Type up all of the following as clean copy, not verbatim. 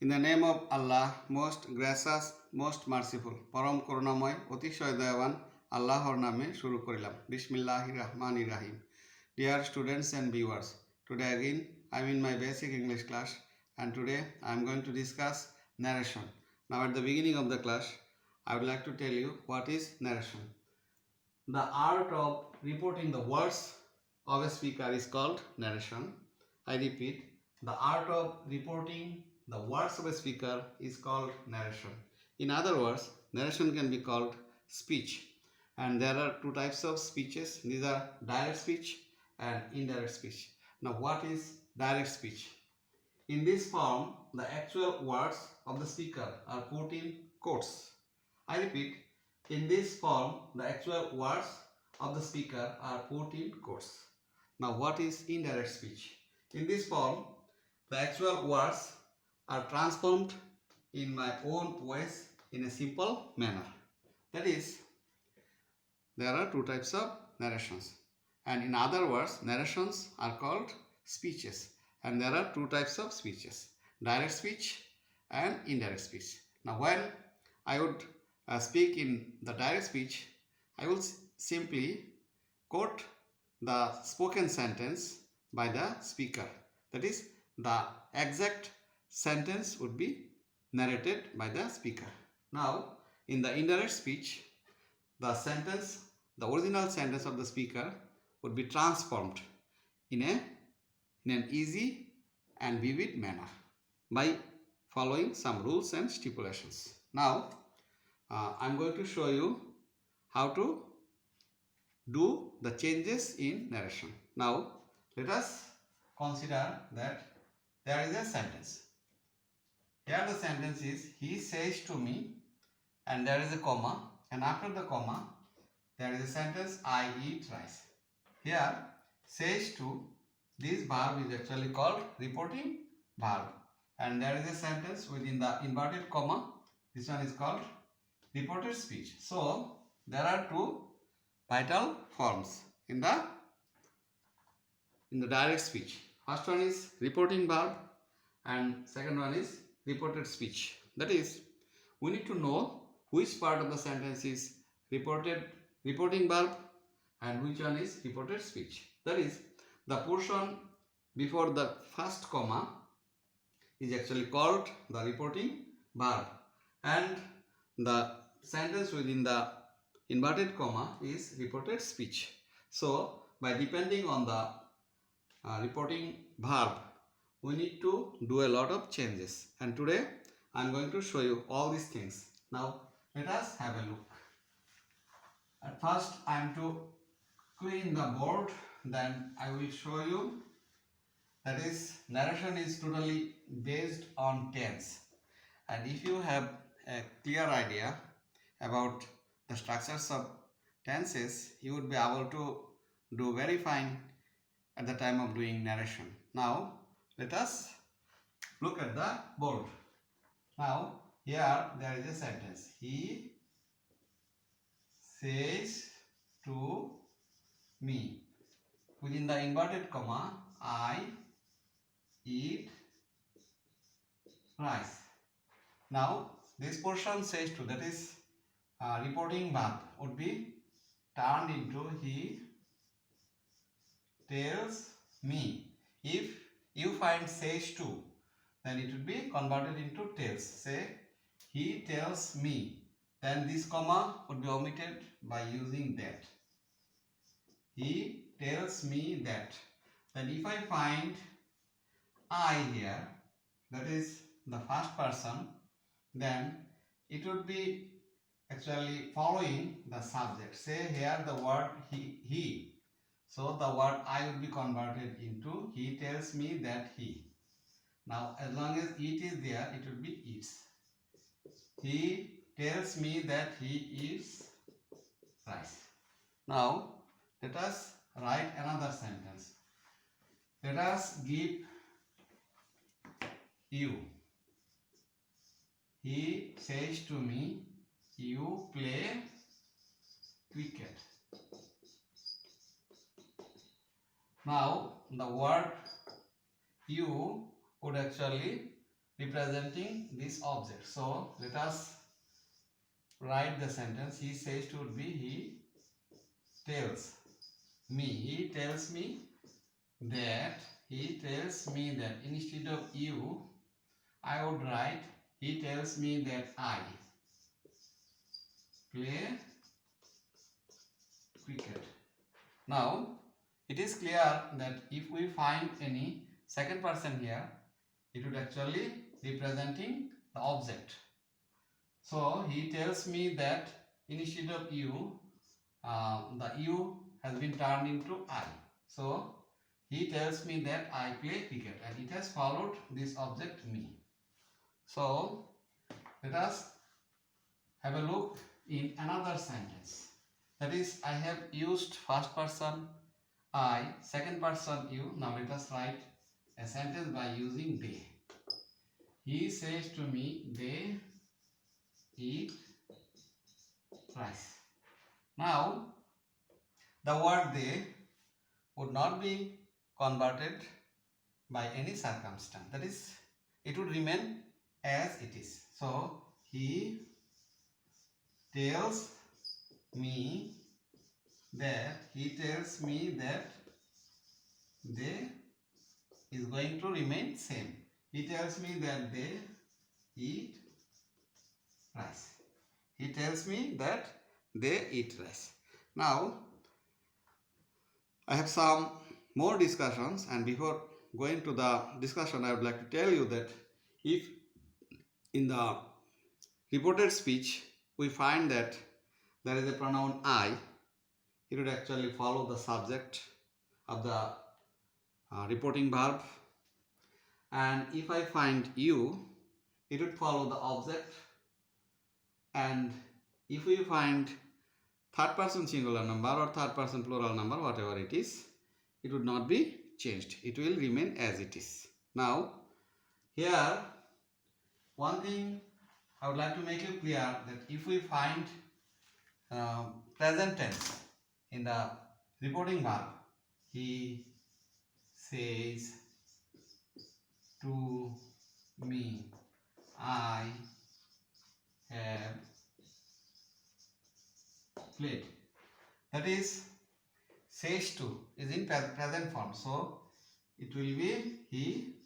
In the name of Allah, most gracious, most merciful, Param Karunamoy, Otishoy Dayavan, Allahor name shuru korilam. Bismillahir Rahmanir Rahim. Dear students and viewers, today again I am in my basic English class and today I am going to discuss narration. Now at the beginning of the class, I would like to tell you what is narration. The art of reporting the words of a speaker is called narration. I repeat, the art of reporting the words of a speaker is called narration. In other words, narration can be called speech. And there are two types of speeches. These are direct speech and indirect speech. Now, what is direct speech? In this form, the actual words of the speaker are put in quotes. I repeat, in this form, the actual words of the speaker are put in quotes. Now, what is indirect speech? In this form, the actual words are transformed in my own ways in a simple manner. That is, there are two types of narrations. And in other words, narrations are called speeches. And there are two types of speeches, direct speech and indirect speech. Now, when I would speak in the direct speech, I will simply quote the spoken sentence by the speaker. That is, the exact sentence would be narrated by the speaker. Now, in the indirect speech, the original sentence of the speaker would be transformed in an easy and vivid manner by following some rules and stipulations. Now, I am going to show you how to do the changes in narration. Now, let us consider that there is a sentence. Here the sentence is, he says to me, and there is a comma, and after the comma, there is a sentence, I eat rice. Here, says to, this verb is actually called reporting verb. And there is a sentence within the inverted comma. This one is called reported speech. So, there are two vital forms in the direct speech. First one is reporting verb and second one is reported speech. That is, we need to know which part of the sentence is reporting verb and which one is reported speech. That is, the portion before the first comma is actually called the reporting verb and the sentence within the inverted comma is reported speech. So, by depending on the reporting verb, we need to do a lot of changes. And today, I am going to show you all these things. Now, let us have a look. At first, I am to clean the board. Then I will show you. That is, narration is totally based on tense. And if you have a clear idea about the structures of tenses, you would be able to do very fine at the time of doing narration. Now, let us look at the board. Now, here there is a sentence. He says to me. Within the inverted comma, I eat rice. Now, this portion says to, that is reporting verb, would be turned into he tells me. If you find says to, then it would be converted into tells. Say, he tells me. Then this comma would be omitted by using that. He tells me that. Then if I find I here, that is the first person, then it would be actually following the subject. Say here the word he. So the word I would be converted into he tells me that he. Now as long as it is there, it would be eats. He tells me that he eats rice. Now let us write another sentence. Let us give you. He says to me, you play cricket. Now, the word you would actually representing this object. So let us write the sentence. He says to be he tells me. He tells me that. He tells me that. Instead of you, I would write he tells me that I play cricket. Now it is clear that if we find any second person here, it would actually representing the object. So he tells me that instead of you, the you has been turned into I. So he tells me that I play cricket, and it has followed this object me. So let us have a look in another sentence. That is, I have used first person I, second person you. Now let us write a sentence by using they. He says to me, they eat rice. Now the word they would not be converted by any circumstance. That is, it would remain as it is. So he tells me that they is going to remain same. He tells me that they eat rice. He tells me that they eat rice. Now I have some more discussions, and before going to the discussion, I would like to tell you that if in the reported speech we find that there is a pronoun I, it would actually follow the subject of the reporting verb, and if I find you, it would follow the object, and if we find third person singular number or third person plural number, whatever it is, it would not be changed. It will remain as it is. Now here one thing I would like to make you clear, that if we find present tense in the reporting verb, he says to me, I have played. That is, says to is in present form, so it will be he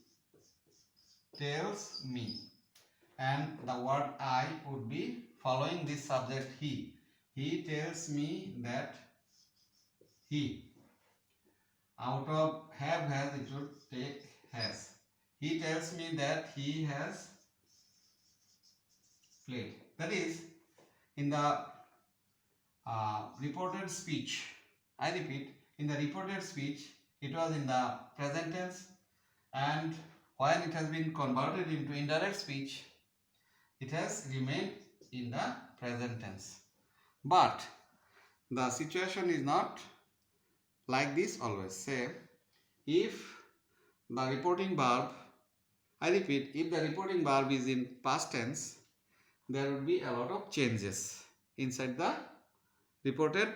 tells me, and the word I would be following this subject he. He tells me that he. Out of have has, it should take has. He tells me that he has played. That is, in the reported speech, I repeat, in the reported speech, it was in the present tense, and when it has been converted into indirect speech, it has remained in the present tense. But the situation is not like this always. Say, if the reporting verb, I repeat, if the reporting verb is in past tense, there will be a lot of changes inside the reported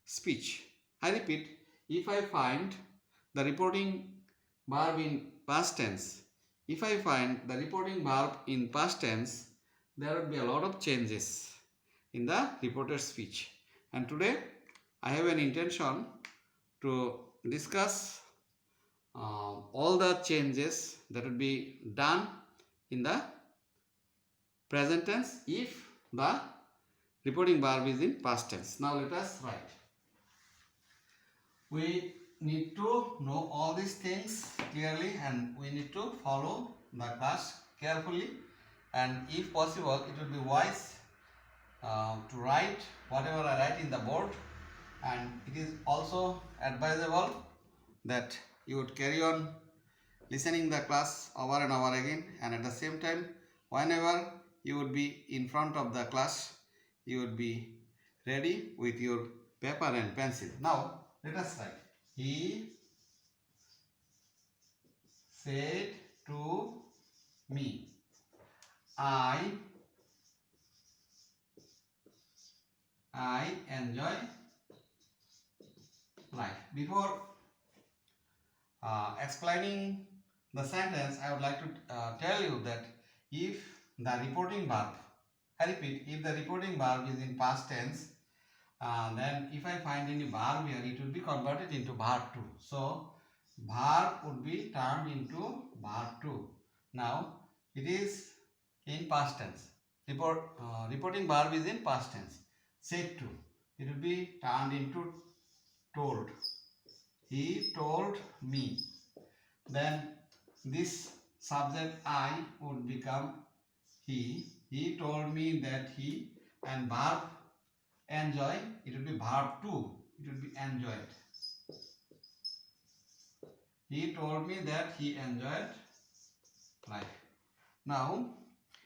speech. I repeat, if I find the reporting verb in past tense, if I find the reporting verb in past tense, there will be a lot of changes in the reported speech. And today I have an intention to discuss all the changes that would be done in the present tense if the reporting verb is in past tense. Now let us write. We need to know all these things clearly, and we need to follow the class carefully, and if possible it would be wise to write whatever I write in the board, and it is also advisable that you would carry on listening the class over and over again, and at the same time, whenever you would be in front of the class, you would be ready with your paper and pencil. Now let us write. He said to me, I enjoy life. Before explaining the sentence, I would like to tell you that if the reporting verb, I repeat, if the reporting verb is in past tense, then if I find any verb here, it will be converted into verb 2. So verb would be turned into verb 2. Now it is in past tense. Reporting verb is in past tense. Said to. It will be turned into told. He told me. Then this subject I would become he. He told me that he, and verb enjoy, it will be verb 2. It will be enjoyed. He told me that he enjoyed life. Now,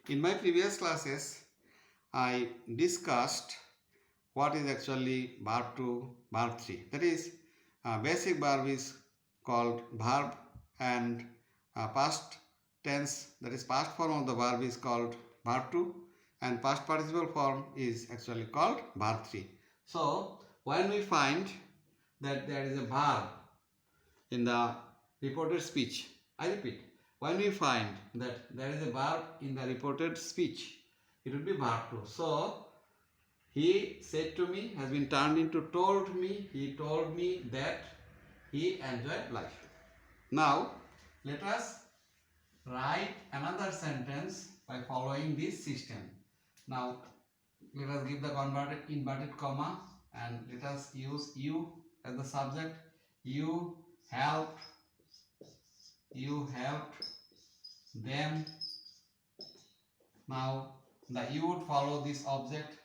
in my previous classes, I discussed what is actually verb 2, verb 3. That is, basic verb is called verb, and past tense, that is past form of the verb, is called verb 2, and past participle form is actually called verb 3. So when we find that there is a verb in the reported speech, I repeat, when we find that there is a verb in the reported speech, it will be verb 2. So he said to me has been turned into told me. He told me that he enjoyed life. Now let us write another sentence by following this system. Now let us give the converted inverted comma, and let us use you as the subject. You helped them. Now the you would follow this object.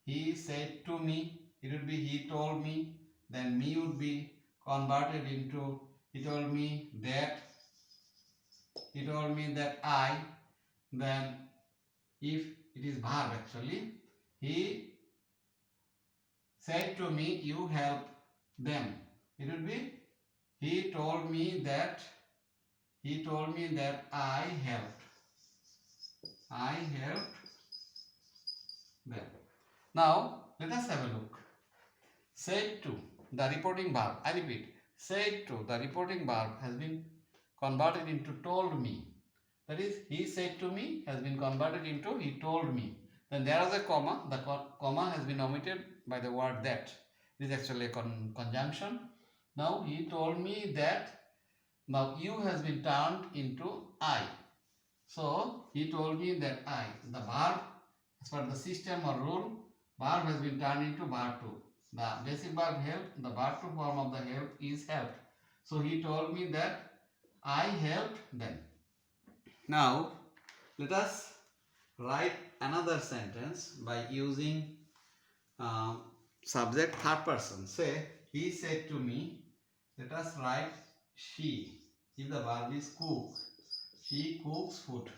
He said to me, it would be he told me, then me would be converted into he told me that I, then if it is verb actually, he said to me you help them, it would be he told me that I helped them. Now let us have a look. Said to, the reporting verb, I repeat, said to, the reporting verb has been converted into told me. That is, he said to me has been converted into he told me. Then there is a comma. The comma has been omitted by the word that. It is actually a conjunction. Now he told me that. Now you has been turned into I. So he told me that I. The verb, as per the system or rule, verb has been turned into verb 2. The basic verb help, the verb 2 form of the help is helped. So he told me that I helped them. Now let us write another sentence by using subject third person. Say he said to me. Let us write she. If the verb is cook, she cooks food.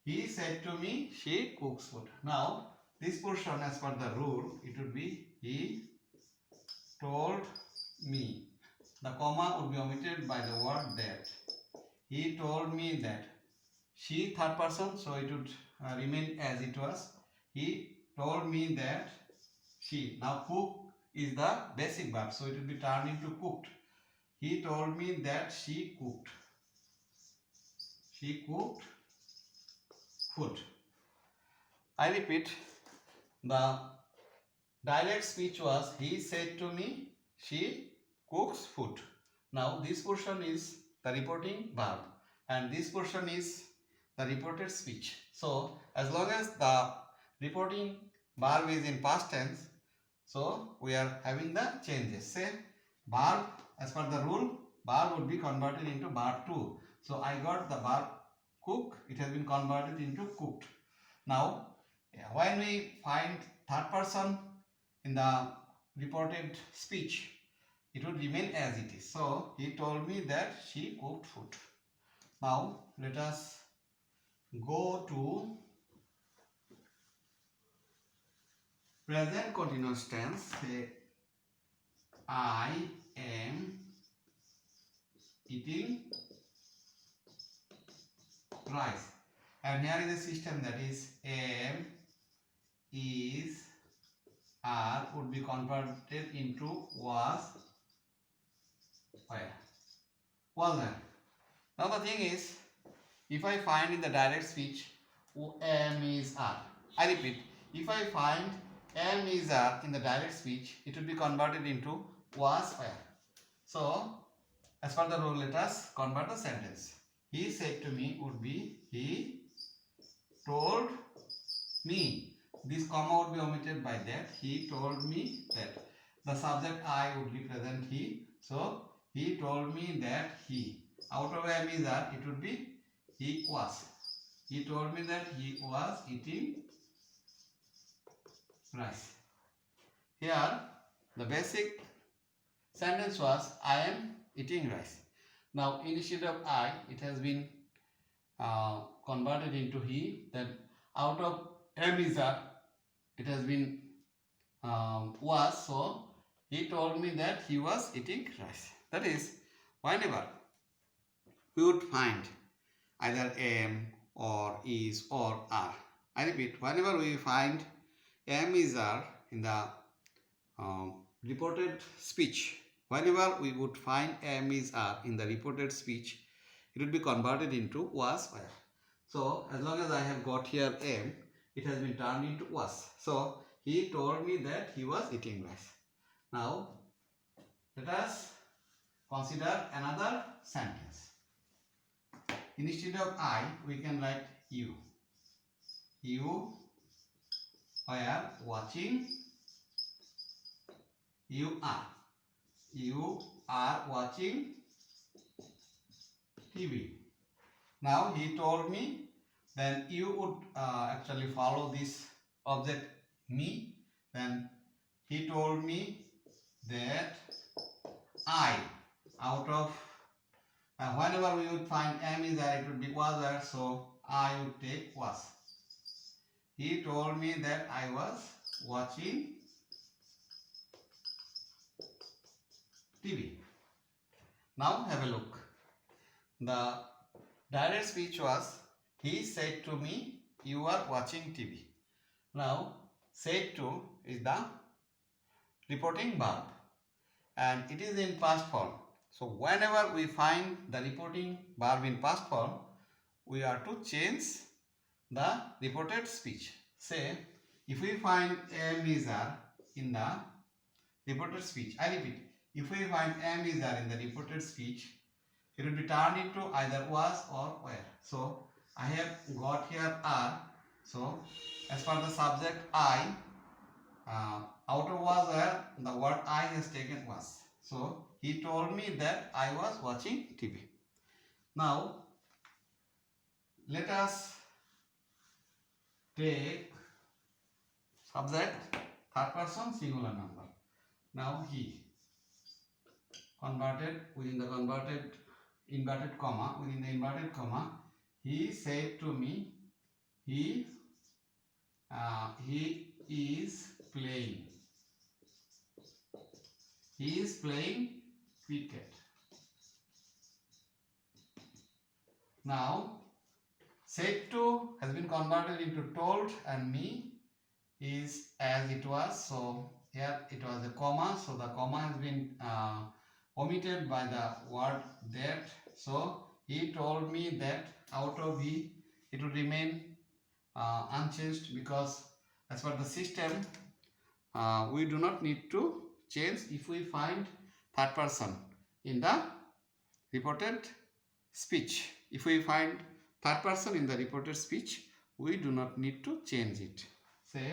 He said to me she cooks food. Now this portion, as per the rule, it would be he told me. The comma would be omitted by the word that. He told me that. She third person, so it would remain as it was. He told me that she. Now cook is the basic verb, so it will be turned into cooked. He told me that she cooked. She cooked food. I repeat, the direct speech was he said to me she cooks food. Now this portion is the reporting verb, and this portion is the reported speech. So as long as the reporting verb is in past tense, so we are having the changes. Say verb, as per the rule, verb would be converted into verb 2. So I got the verb cook, it has been converted into cooked. Now when we find third person in the reported speech, it would remain as it is. So he told me that she cooked food. Now let us go to present continuous tense. Say I am eating rice, and here is a system, that is am, is, are would be converted into was, where. was there. Now the thing is, if I find in the direct speech am is are, I repeat, if I find am is are in the direct speech, it will be converted into was were. So as per the rule, let us convert the sentence. He said to me would be he told me. This comma would be omitted by that. He told me that. The subject I would represent he. So he told me that he. Out of am is are, it would be he was. He told me that he was eating rice. Here the basic sentence was I am eating rice. Now instead of I, it has been converted into he. Then out of am is are, it has been was. So he told me that he was eating rice. That is, whenever we would find either am or is or are. I repeat, whenever we find am is are in the reported speech, whenever we would find am is are in the reported speech, it would be converted into was were. So as long as I have got here am, it has been turned into was. So he told me that he was eating rice. Now let us consider another sentence. Instead of I, we can write you. You were watching. You are. You are watching TV. Now he told me, then you would actually follow this object me. Then he told me that I, out of whenever we would find am is there, it would be was there, so I would take was. He told me that I was watching TV. Now have a look. The direct speech was he said to me you are watching TV. Now said to is the reporting verb and it is in past form. So whenever we find the reporting verb in past form, we are to change the reported speech. Say, if we find am is are in the reported speech, I repeat, if we find am is are in the reported speech, it will be turned into either was or were. So I have got here are. So as for the subject I, out of was were, the word I has taken was. So he told me that I was watching TV. Now let us take subject third person singular number. Now he converted within the converted inverted comma, within the inverted comma, he said to me he is playing. He is playing cricket. Now said to has been converted into told and me is as it was. So here it was a comma. So the comma has been omitted by the word that. So he told me that out of he it would remain unchanged because as per the system we do not need to change if we find third person in the reported speech. If we find third person in the reported speech, we do not need to change it. Say,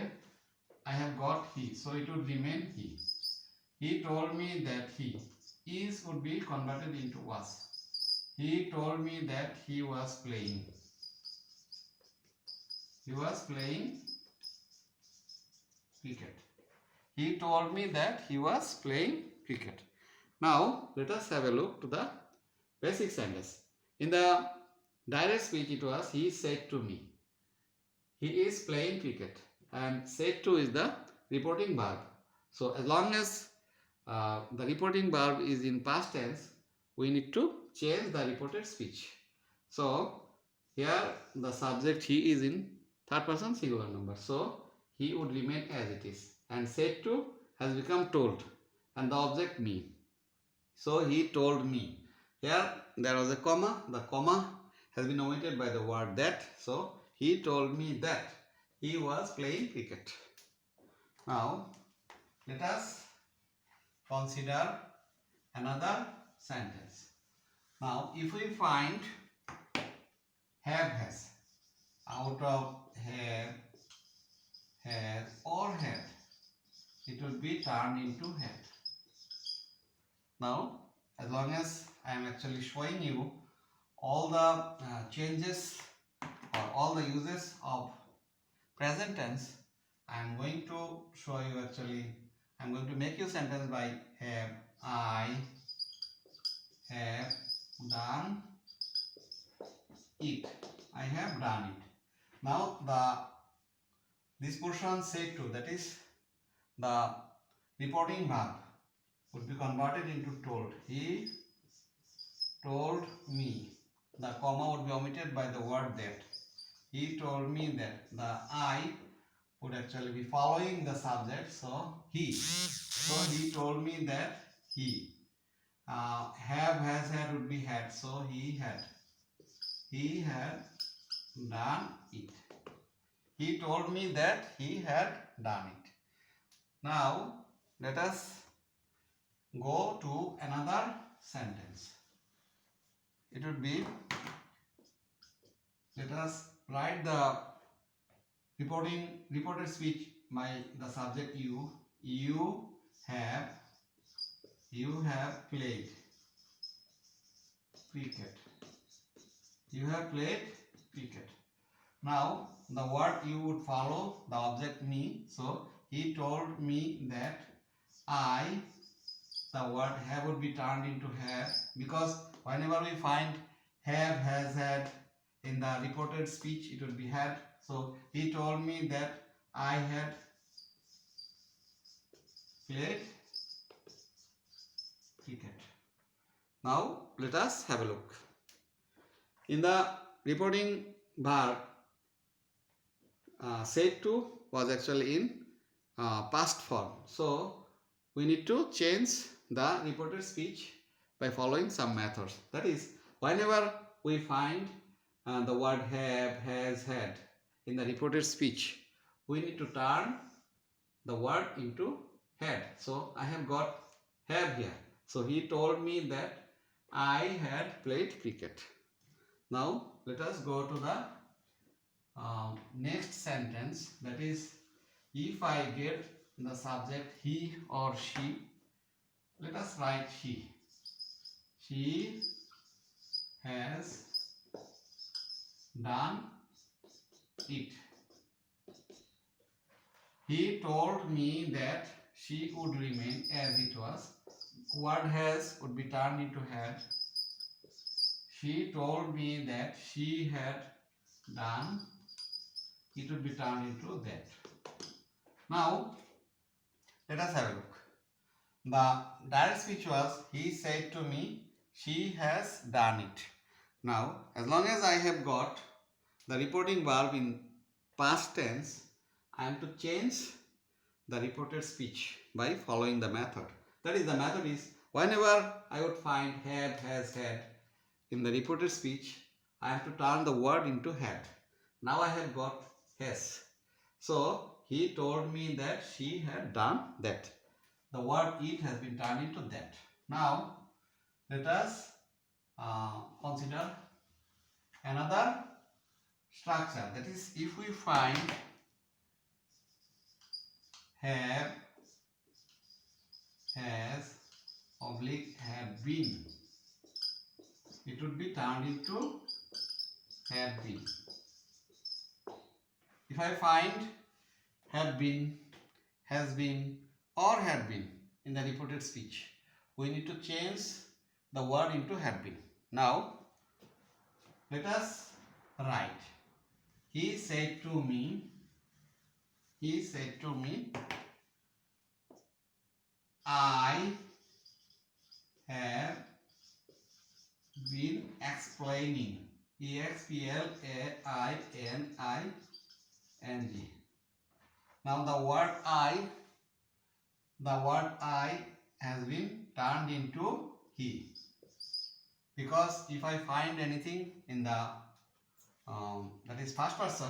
I have got he, so it would remain he. He told me that he is would be converted into was. He told me that he was playing. He was playing cricket. He told me that he was playing cricket. Now let us have a look to the basic sentence. In the direct speech it was he said to me. He is playing cricket and said to is the reporting verb. So as long as the reporting verb is in past tense, we need to change the reported speech. So here the subject he is in third person singular number. So he would remain as it is. And said to has become told and the object me. So he told me. Here there was a comma. The comma has been omitted by the word that. So he told me that he was playing cricket. Now let us consider another sentence. Now if we find have, has out of have, has or had, it will be turned into had. Now as long as I am actually showing you all the changes or all the uses of present tense, I am going to show you I am going to make you sentence by have. I have done it. I have done it. Now this portion said to, that is the reporting verb, would be converted into told. He told me. The comma would be omitted by the word that. He told me that. The I would actually be following the subject, so he. So he told me that he. Have, has, had would be had, so he had. He had done it. He told me that he had done it. Now let us go to another sentence. It would be, let us write the reported speech by the subject you. You have played cricket. You have played cricket. Now the word you would follow the object me. So he told me that I, the word have would be turned into have, because whenever we find have, has, had in the reported speech, it would be had. So he told me that I had played cricket. Now let us have a look. In the reporting verb, said to was actually in past form. So we need to change the reported speech by following some methods. That is, whenever we find the word have, has, had in the reported speech, we need to turn the word into had. So I have got have here. So he told me that I had played cricket. Now let us go to the next sentence, that is, if I get the subject he or she, let us write she. She has done it. He told me that she would remain as it was. Word has would be turned into had. She told me that she had done, it would be turned into that. Now let us have a look. The direct speech was, he said to me, she has done it. Now as long as I have got the reporting verb in past tense, I am to change the reported speech by following the method. That is, the method is, whenever I would find have, has, had in the reported speech, I have to turn the word into had. Now I have got has. So he told me that she had done that. The word it has been turned into that. Now let us consider another structure. That is, if we find have, has, oblique have been, it would be turned into had been. If I find have been, has been, or had been in the reported speech, we need to change the word into had been. Now let us write, he said to me, I have been explaining. explainin. Now the word I has been turned into he. because if I find anything in the that is first person,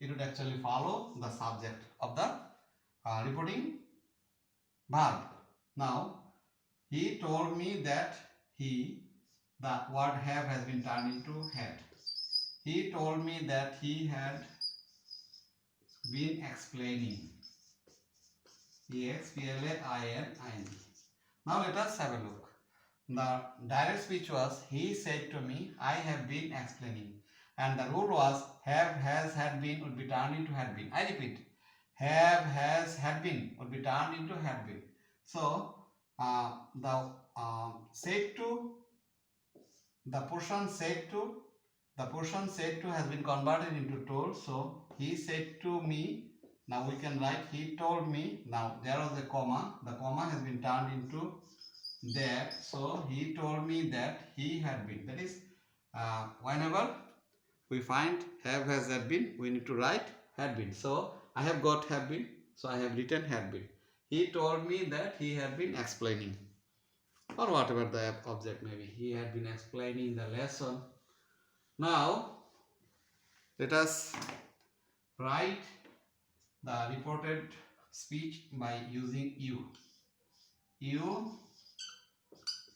it would actually follow the subject of the reporting verb. Now, he told me that the word have has been turned into had. He told me that he had been explaining. explain. Now let us have a look. The direct speech was, he said to me, I have been explaining. And the rule was, have, has, had been would be turned into had been. I repeat, have, has, had been would be turned into had been. So, the said to, the portion said to, has been converted into told. So, he said to me. Now we can write, he told me. Now there was a comma. The comma has been turned into that. So he told me that he had been. That is, whenever we find have, has, had been, we need to write had been. So I have got have been, so I have written had been. He told me that he had been explaining, or whatever the object may be. He had been explaining the lesson. Now let us write the reported speech by using you. You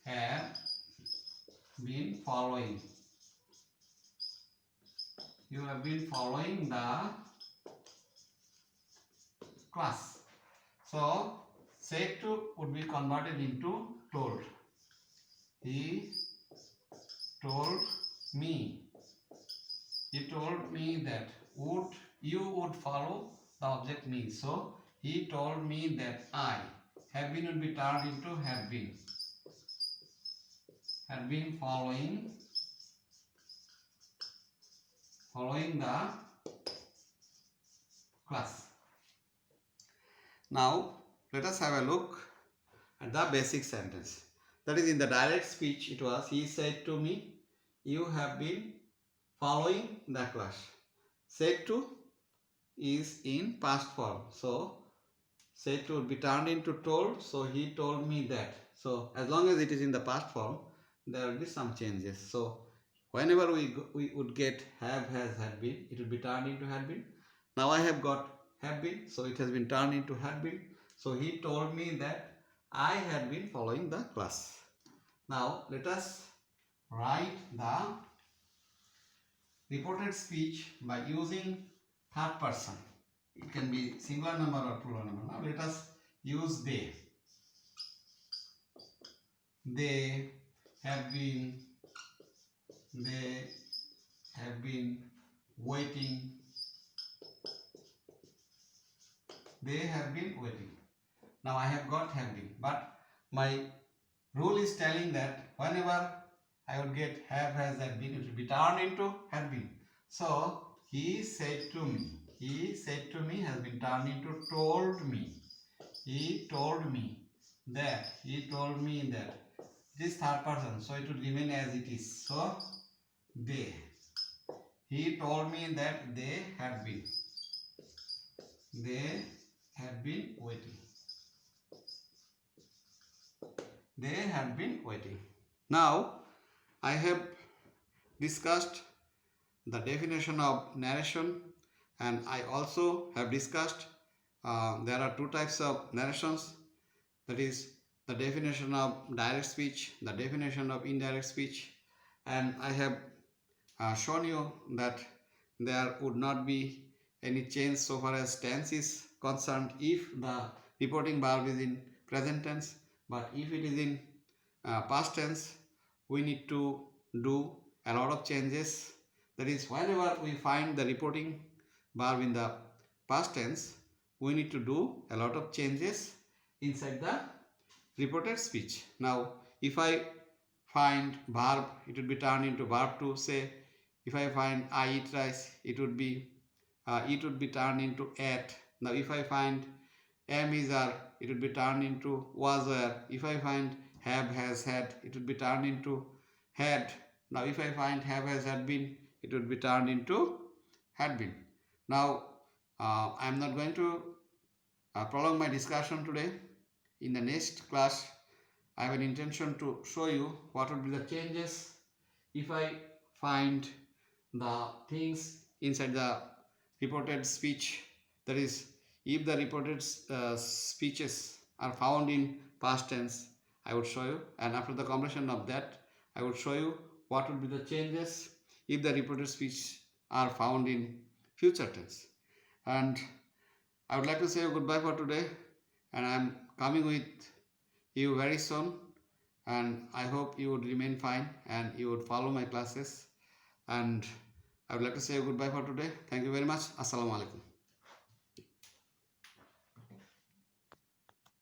have been following. You have been following the class. So, said to would be converted into told. He told me. He told me that you would follow the object me. So, he told me that I. Have been would be turned into have been. Had been following the class. Now, let us have a look at the basic sentence. That is, in the direct speech, it was, he said to me, you have been following the class. Said to is in past form. So, said to would be turned into told. So, he told me that. So, as long as it is in the past form, there will be some changes. So, whenever we would get have, has, had been, it would be turned into had been. Now, I have got have been, so it has been turned into had been. So, he told me that I had been following the class. Now, let us write the reported speech by using third person. It can be singular number or plural number. Now, let us use they. They have been waiting. They have been waiting. Now I have got have been, but my rule is telling that whenever I would get have, has, had been, it will be turned into had been. So he said to me. He said to me has been turned into told me. He told me that. He told me that. This third person, so it would remain as it is. So they. He told me that they had been. They had been waiting. They had been waiting. Now, I have discussed the definition of narration, and I also have discussed there are two types of narrations. That is the definition of direct speech, the definition of indirect speech, and I have shown you that there would not be any change so far as tense is concerned if the reporting verb is in present tense, but if it is in past tense, we need to do a lot of changes. That is, whenever we find the reporting verb in the past tense, we need to do a lot of changes inside the reported speech. Now, if I find verb, it would be turned into verb to. Say, if I find I eat rice, it would be turned into ate. Now, if I find am, is, are, it would be turned into was, were. If I find have, has, had, it would be turned into had. Now, if I find have, has, had been, it would be turned into had been. Now, I am not going to prolong my discussion today. In the next class, I have an intention to show you what would be the changes if I find the things inside the reported speech, that is, if the reported speeches are found in past tense, I would show you, and after the completion of that, I would show you what would be the changes if the reported speech are found in future tense. And I would like to say goodbye for today, and I am coming with you very soon, and I hope you would remain fine and you would follow my classes. And I would like to say goodbye for today. Thank you very much. Assalamu alaikum.